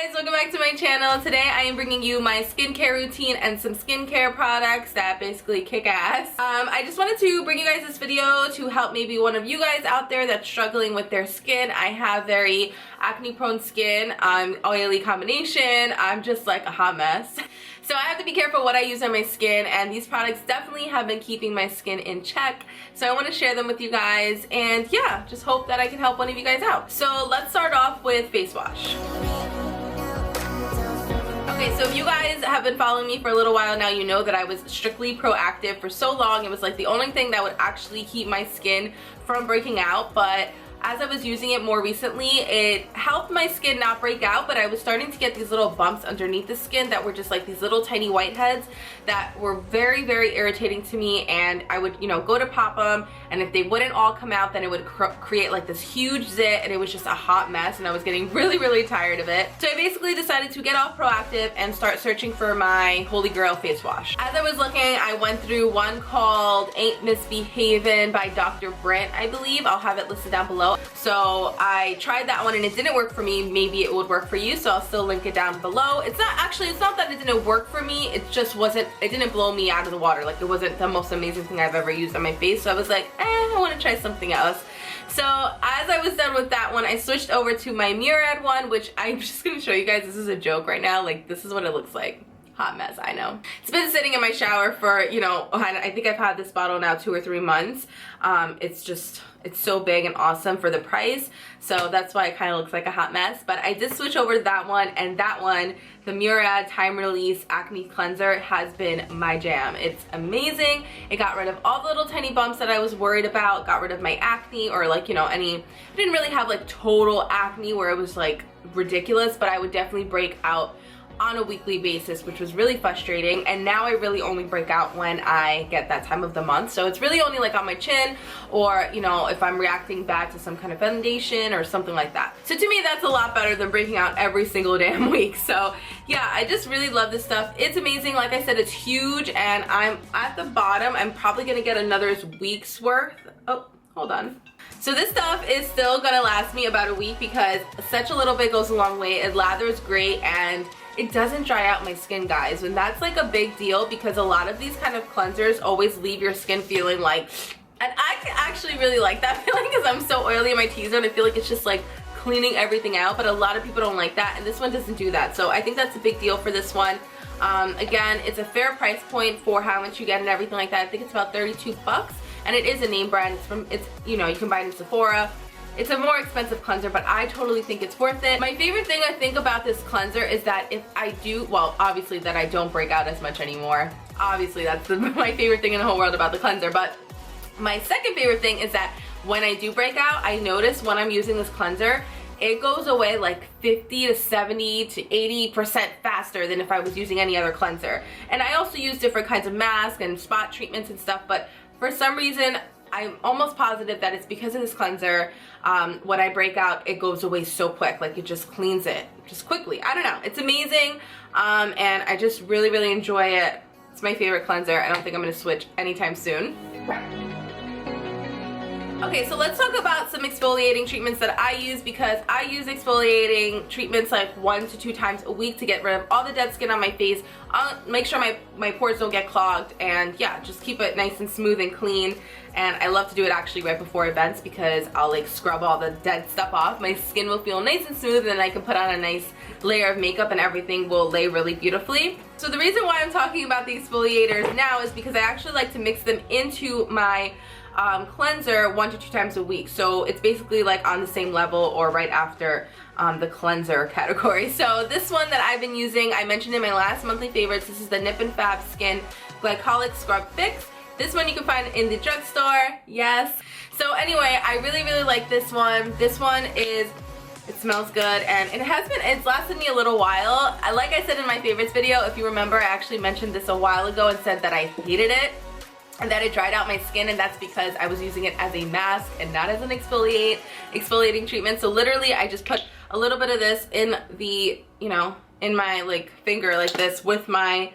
Guys, welcome back to my channel. Today I am bringing you my skincare routine and some skincare products that basically kick ass. I just wanted to bring you guys this video to help maybe one of you guys out there that's struggling with their skin. I have very acne prone skin. I'm oily combination. I'm just like a hot mess. So I have to be careful what I use on my skin, and these products definitely have been keeping my skin in check. So I want to share them with you guys, and yeah, just hope that I can help one of you guys out. So let's start off with face wash. Okay, so if you guys have been following me for a little while now, you know that I was strictly proactive for so long. It was like the only thing that would actually keep my skin from breaking out, but as I was using it more recently, it helped my skin not break out, but I was starting to get these little bumps underneath the skin that were just like these little tiny whiteheads that were very, very irritating to me, and I would, go to pop them, and if they wouldn't all come out, then it would create like this huge zit, and it was just a hot mess, and I was getting really, really tired of it. So I basically decided to get off proactive and start searching for my holy grail face wash. As I was looking, I went through one called Ain't Misbehavin by Dr. Brent, I believe. I'll have it listed down below. So I tried that one and it didn't work for me. Maybe it would work for you, so I'll still link it down below. It's not that it didn't work for me, it just didn't blow me out of the water. Like, it wasn't the most amazing thing I've ever used on my face, so I was like, I want to try something else. So as I was done with that one, I switched over to my Murad one, which I'm just going to show you guys. This is a joke right now. Like, this is what it looks like. Hot mess, I know. It's been sitting in my shower for, I think I've had this bottle now 2 or 3 months. It's so big and awesome for the price, so that's why it kind of looks like a hot mess. But I did switch over to that one, and that one, the Murad Time Release Acne Cleanser, has been my jam. It's amazing. It got rid of all the little tiny bumps that I was worried about, got rid of my acne, or like, I didn't really have like total acne where it was like ridiculous, but I would definitely break out on a weekly basis, which was really frustrating. And now I really only break out when I get that time of the month, so it's really only like on my chin, or if I'm reacting bad to some kind of foundation or something like that. So to me, that's a lot better than breaking out every single damn week. So yeah, I just really love this stuff. It's amazing. Like I said, it's huge, and I'm at the bottom. I'm probably gonna get another week's worth. Oh, hold on. So this stuff is still gonna last me about a week because such a little bit goes a long way. It lathers great, and it doesn't dry out my skin, guys, and that's like a big deal because a lot of these kind of cleansers always leave your skin feeling like, and I actually really like that feeling because I'm so oily in my T-zone. I feel like it's just like cleaning everything out, but a lot of people don't like that, and this one doesn't do that. So I think that's a big deal for this one. Again, it's a fair price point for how much you get and everything like that. I think it's about 32 bucks, and it is a name brand. You can buy it in Sephora. It's a more expensive cleanser, but I totally think it's worth it. My favorite thing I think about this cleanser is that if I do, well, obviously that I don't break out as much anymore. Obviously, that's my favorite thing in the whole world about the cleanser. But my second favorite thing is that when I do break out, I notice when I'm using this cleanser, it goes away like 50 to 70 to 80% faster than if I was using any other cleanser. And I also use different kinds of masks and spot treatments and stuff, but for some reason, I'm almost positive that it's because of this cleanser. When I break out, it goes away so quick. Like, it just cleans it just quickly. I don't know. It's amazing, and I just really, really enjoy it. It's my favorite cleanser. I don't think I'm going to switch anytime soon. Okay, so let's talk about some exfoliating treatments that I use, because I use exfoliating treatments like 1 to 2 times a week to get rid of all the dead skin on my face. I'll make sure my pores don't get clogged, and yeah, just keep it nice and smooth and clean. And I love to do it actually right before events because I'll like scrub all the dead stuff off. My skin will feel nice and smooth, and then I can put on a nice layer of makeup and everything will lay really beautifully. So the reason why I'm talking about the exfoliators now is because I actually like to mix them into my cleanser 1 to 2 times a week. So it's basically like on the same level or right after the cleanser category. So this one that I've been using, I mentioned in my last monthly favorites, this is the Nip+Fab Skin Glycolic Scrub Fix. This one you can find in the drugstore, yes. So anyway, I really, really like this one. This one it smells good, and it's lasted me a little while. Like I said in my favorites video, if you remember, I actually mentioned this a while ago and said that I hated it and that it dried out my skin, and that's because I was using it as a mask and not as an exfoliating treatment. So literally I just put a little bit of this in the, in my like finger like this with my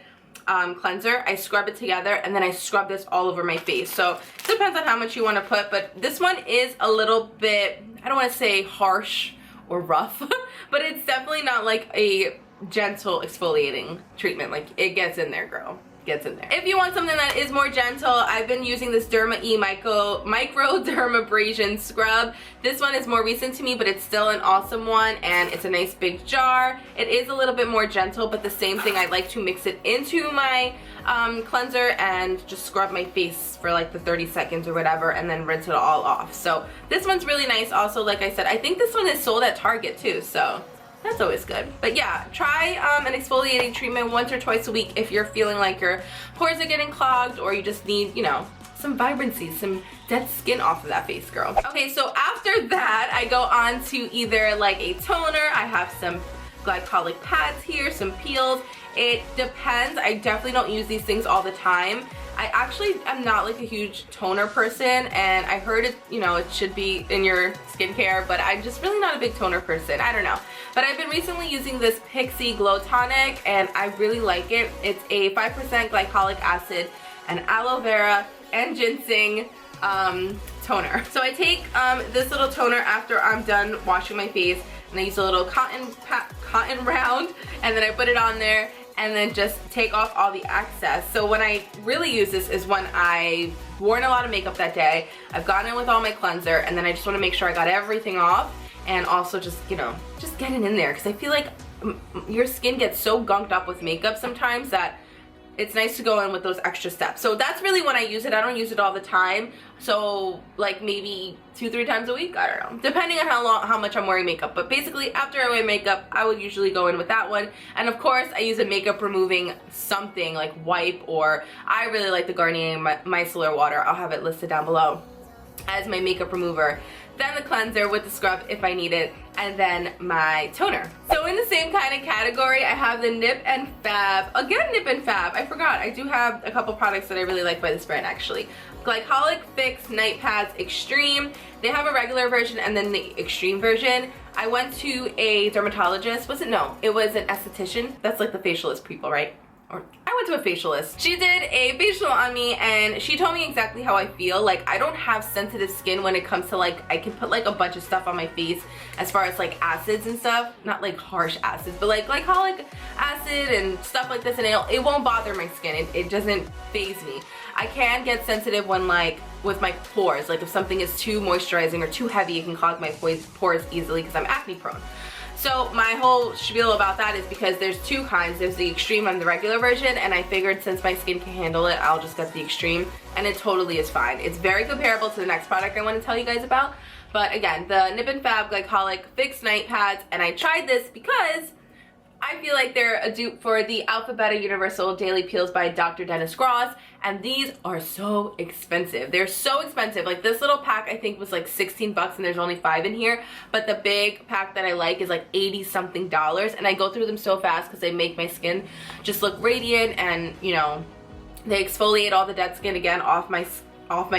cleanser. I scrub it together, and then I scrub this all over my face. So it depends on how much you want to put, but this one is a little bit, I don't want to say harsh or rough, but it's definitely not like a gentle exfoliating treatment. Like, it gets in there, girl. Gets in there. If you want something that is more gentle, I've been using this Derma Microdermabrasion scrub. This one is more recent to me, but it's still an awesome one, and it's a nice big jar. It is a little bit more gentle, but the same thing, I like to mix it into my cleanser and just scrub my face for like the 30 seconds or whatever, and then rinse it all off. So this one's really nice. Also, like I said, I think this one is sold at Target too, so that's always good. But yeah, try an exfoliating treatment once or twice a week if you're feeling like your pores are getting clogged, or you just need, you know, some vibrancy, some dead skin off of that face, girl. Okay, so after that, I go on to either like a toner. I have some glycolic pads here, some peels. It depends. I definitely don't use these things all the time. I actually am not like a huge toner person, and I heard it, you know, it should be in your skincare, but I'm just really not a big toner person. I don't know. But I've been recently using this Pixi Glow Tonic, and I really like it. It's a 5% glycolic acid and aloe vera and ginseng toner. So I take this little toner after I'm done washing my face, and I use a little cotton round, and then I put it on there, and then just take off all the excess. So when I really use this is when I've worn a lot of makeup that day, I've gotten in with all my cleanser, and then I just want to make sure I got everything off, and also just, you know, just getting in there, because I feel like your skin gets so gunked up with makeup sometimes that it's nice to go in with those extra steps. So that's really when I use it. I don't use it all the time. So like maybe 2-3 times a week, I don't know, depending on how much I'm wearing makeup. But basically after I wear makeup, I would usually go in with that one. And of course I use a makeup removing something like wipe, or I really like the Garnier Micellar Water. I'll have it listed down below as my makeup remover. Then the cleanser with the scrub if I need it, and then my toner. So in the same kind of category, I have the Nip+Fab. Again, Nip+Fab. I forgot. I do have a couple products that I really like by this brand, actually. Glycolic Fix Night Pads Extreme. They have a regular version and then the extreme version. I went to a dermatologist. Was it? No, it was an esthetician. That's like the facialist people, right? Or I went to a facialist. She did a facial on me, and she told me exactly how I feel. Like, I don't have sensitive skin when it comes to like, I can put like a bunch of stuff on my face as far as like acids and stuff. Not like harsh acids, but like glycolic acid and stuff like this, and it won't bother my skin. It doesn't faze me. I can get sensitive when like with my pores. Like if something is too moisturizing or too heavy, it can clog my pores easily because I'm acne prone. So my whole spiel about that is because there's two kinds. There's the extreme and the regular version, and I figured since my skin can handle it, I'll just get the extreme, and it totally is fine. It's very comparable to the next product I want to tell you guys about. But again, the Nip+Fab Glycolic Fix Night Pads, and I tried this because I feel like they're a dupe for the Alpha Beta Universal Daily Peels by Dr. Dennis Gross, and these are so expensive. They're so expensive. Like this little pack I think was like 16 bucks, and there's only 5 in here, but the big pack that I like is like 80 something dollars, and I go through them so fast because they make my skin just look radiant, and you know, they exfoliate all the dead skin again off my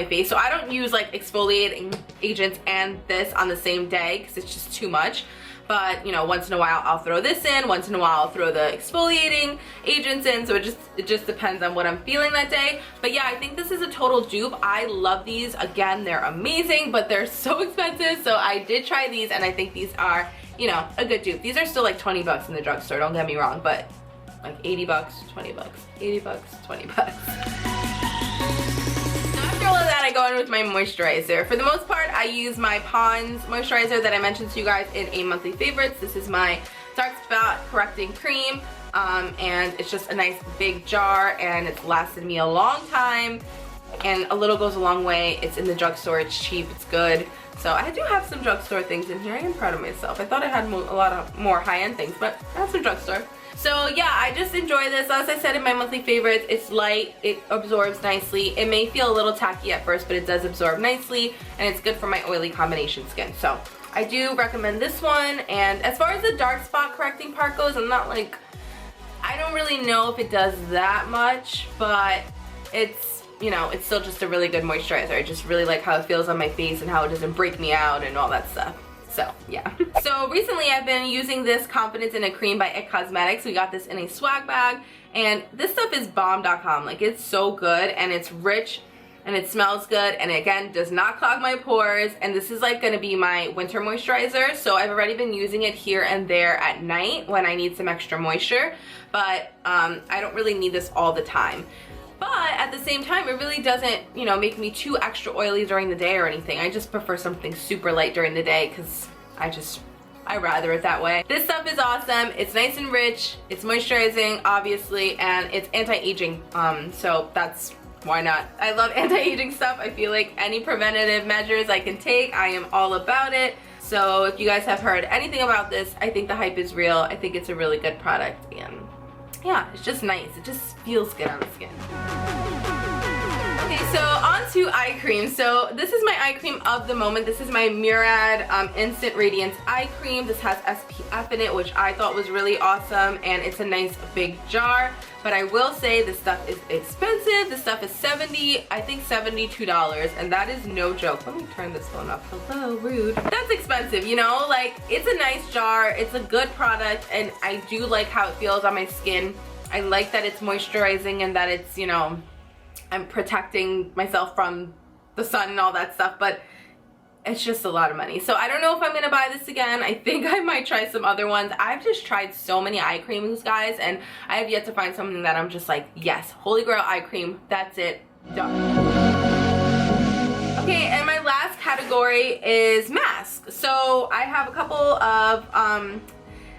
face. So I don't use like exfoliating agents and this on the same day because it's just too much. But you know, once in a while I'll throw this in, once in a while I'll throw the exfoliating agents in, so it just depends on what I'm feeling that day. But yeah, I think this is a total dupe. I love these. Again, they're amazing, but they're so expensive, so I did try these, and I think these are, you know, a good dupe. These are still like 20 bucks in the drugstore, don't get me wrong, but like 80 bucks, 20 bucks, 80 bucks, 20 bucks. All of that, I go in with my moisturizer. For the most part, I use my Pond's moisturizer that I mentioned to you guys in a monthly favorites. This is my dark spot correcting cream, and it's just a nice big jar, and it's lasted me a long time, and a little goes a long way. It's in the drugstore, it's cheap, it's good. So I do have some drugstore things in here. I am proud of myself. I thought I had a lot of more high-end things, but I have some drugstore. So yeah, I just enjoy this. As I said in my monthly favorites, it's light, it absorbs nicely. It may feel a little tacky at first, but it does absorb nicely, and it's good for my oily combination skin. So I do recommend this one. And as far as the dark spot correcting part goes, I'm not like, I don't really know if it does that much, but it's, you know, it's still just a really good moisturizer. I just really like how it feels on my face and how it doesn't break me out and all that stuff. So yeah. So recently I've been using this Confidence in a Cream by It Cosmetics. We got this in a swag bag, and this stuff is bomb.com. Like, it's so good, and it's rich and it smells good, and again, does not clog my pores. And this is like gonna be my winter moisturizer, so I've already been using it here and there at night when I need some extra moisture, but I don't really need this all the time. But at the same time, it really doesn't, you know, make me too extra oily during the day or anything. I just prefer something super light during the day because I rather it that way. This stuff is awesome. It's nice and rich. It's moisturizing, obviously, and it's anti-aging. So that's why not. I love anti-aging stuff. I feel like any preventative measures I can take, I am all about it. So if you guys have heard anything about this, I think the hype is real. I think it's a really good product, and yeah, it's just nice. It just feels good on the skin. Okay, so on to eye cream. So this is my eye cream of the moment. This is my Murad Instant Radiance Eye Cream. This has SPF in it, which I thought was really awesome, and it's a nice big jar. But I will say this stuff is expensive. This stuff is $72, and that is no joke. Let me turn this phone up. Hello, rude. That's expensive, you know? Like, it's a nice jar. It's a good product, and I do like how it feels on my skin. I like that it's moisturizing and that it's, you know, I'm protecting myself from the sun and all that stuff, but it's just a lot of money. So I don't know if I'm gonna buy this again. I think I might try some other ones. I've just tried so many eye creams, guys, and I have yet to find something that I'm just like, yes, holy grail eye cream, that's it, done. Okay, and my last category is masks. So I have a couple of,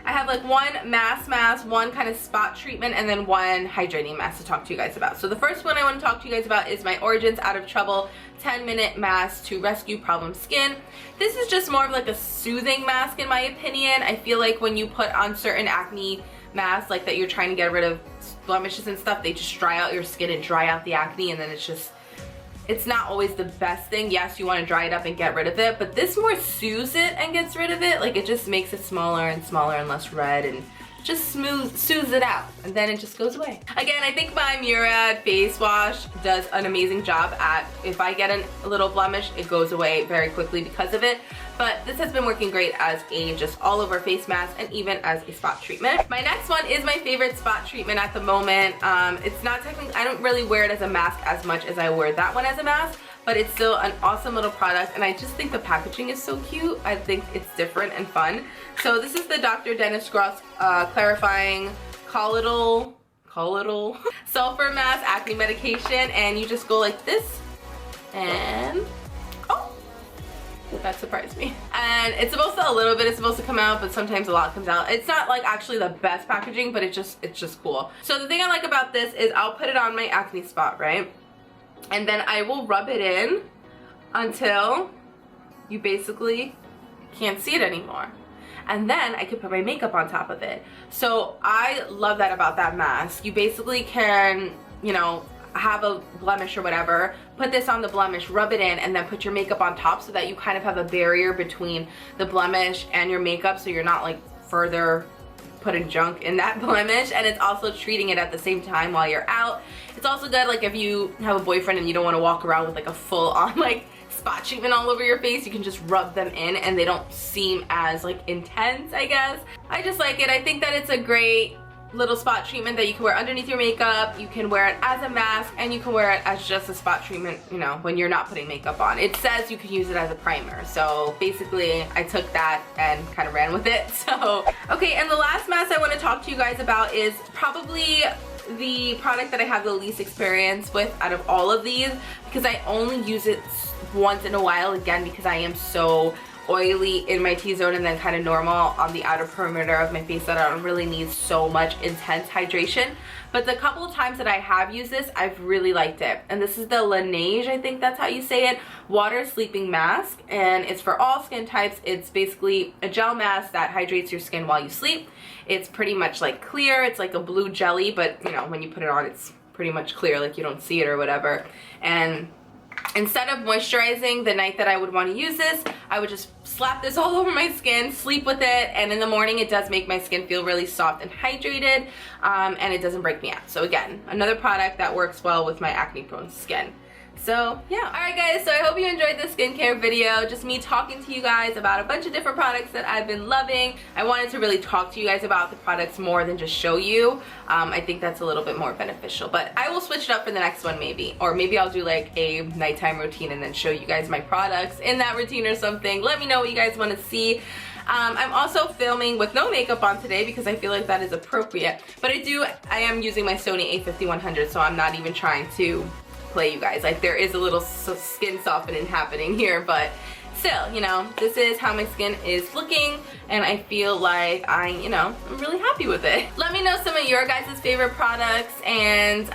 I have like one mask, one kind of spot treatment, and then one hydrating mask to talk to you guys about. So the first one I want to talk to you guys about is my Origins Out of Trouble 10-minute mask to rescue problem skin. This is just more of like a soothing mask in my opinion. I feel like when you put on certain acne masks, like that you're trying to get rid of blemishes and stuff, they just dry out your skin and dry out the acne, and then it's not always the best thing. Yes, you want to dry it up and get rid of it, but this more soothes it and gets rid of it. Like, it just makes it smaller and smaller and less red, and just soothes it out, and then it just goes away. Again, I think my Murad face wash does an amazing job at, if I get a little blemish, it goes away very quickly because of it. But this has been working great as a just all over face mask and even as a spot treatment. My next one is my favorite spot treatment at the moment. It's not technically, I don't really wear it as a mask as much as I wear that one as a mask, but it's still an awesome little product, and I just think the packaging is so cute. I think it's different and fun. So this is the Dr. Dennis Gross Clarifying Colloidal Sulfur Mask Acne Medication, and you just go like this, and oh, that surprised me. And it's supposed to, a little bit is supposed to come out, but sometimes a lot comes out. It's not like actually the best packaging, but it's just cool. So the thing I like about this is I'll put it on my acne spot, right? And then I will rub it in until you basically can't see it anymore. And then I can put my makeup on top of it. So I love that about that mask. You basically can, you know, have a blemish or whatever, put this on the blemish, rub it in, and then put your makeup on top so that you kind of have a barrier between the blemish and your makeup, so you're not like further putting junk in that blemish, and it's also treating it at the same time while you're out. It's also good like if you have a boyfriend and you don't want to walk around with like a full on like spot treatment all over your face, you can just rub them in and they don't seem as like intense, I guess. I just like it. I think that it's a great little spot treatment that you can wear underneath your makeup. You can wear it as a mask, and you can wear it as just a spot treatment, you know, when you're not putting makeup on. It says you can use it as a primer, so basically I took that and kind of ran with it. So okay, and the last mask I want to talk to you guys about is probably the product that I have the least experience with out of all of these, because I only use it once in a while, again because I am so oily in my T-zone and then kind of normal on the outer perimeter of my face that I don't really need so much intense hydration. But the couple of times that I have used this, I've really liked it. And this is the Laneige, I think that's how you say it, water sleeping mask, and it's for all skin types. It's basically a gel mask that hydrates your skin while you sleep. It's pretty much like clear. It's like a blue jelly, but you know, when you put it on, it's pretty much clear, like you don't see it or whatever. And instead of moisturizing the night that I would want to use this, I would just slap this all over my skin, sleep with it, and in the morning it does make my skin feel really soft and hydrated, and it doesn't break me out. So again, another product that works well with my acne prone skin. So yeah, alright guys, so I hope you enjoyed this skincare video, just me talking to you guys about a bunch of different products that I've been loving. I wanted to really talk to you guys about the products more than just show you. I think that's a little bit more beneficial, but I will switch it up for the next one maybe, or maybe I'll do like a nighttime routine and then show you guys my products in that routine or something. Let me know what you guys want to see. I'm also filming with no makeup on today because I feel like that is appropriate, but I am using my Sony a5100, so I'm not even trying to play you guys. Like, there is a little skin softening happening here, but still, you know, this is how my skin is looking, and I feel like I'm really happy with it. Let me know some of your guys' favorite products, and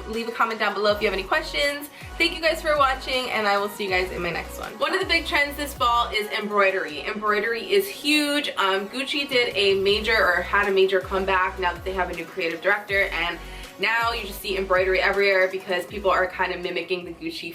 leave a comment down below if you have any questions. Thank you guys for watching, and I will see you guys in my next one. One of the big trends this fall is embroidery. Embroidery is huge. Gucci did had a major comeback now that they have a new creative director, and now you just see embroidery everywhere because people are kind of mimicking the Gucci